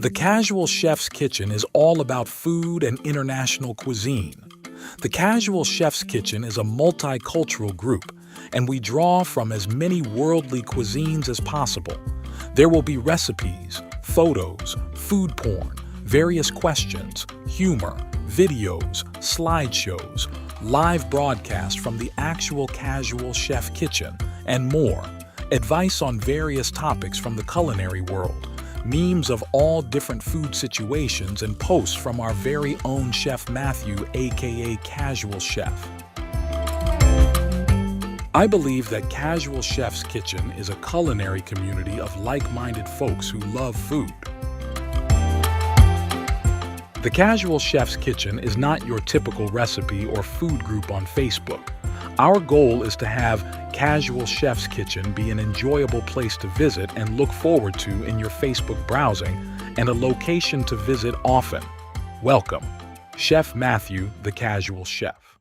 The Casual Chef's Kitchen is all about food and international cuisine. The Casual Chef's Kitchen is a multicultural group, and we draw from as many worldly cuisines as possible. There will be recipes, photos, food porn, various questions, humor, videos, slideshows, live broadcasts from the actual Casual Chef Kitchen, and more. Advice on various topics from the culinary world, memes of all different food situations, and posts from our very own Chef Matthew, aka Casual Chef. I believe that Casual Chef's Kitchen is a culinary community of like-minded folks who love food. The Casual Chef's Kitchen is not your typical recipe or food group on Facebook. Our goal is to have Casual Chef's Kitchen be an enjoyable place to visit and look forward to in your Facebook browsing, and a location to visit often. Welcome, Chef Matthew, the Casual Chef.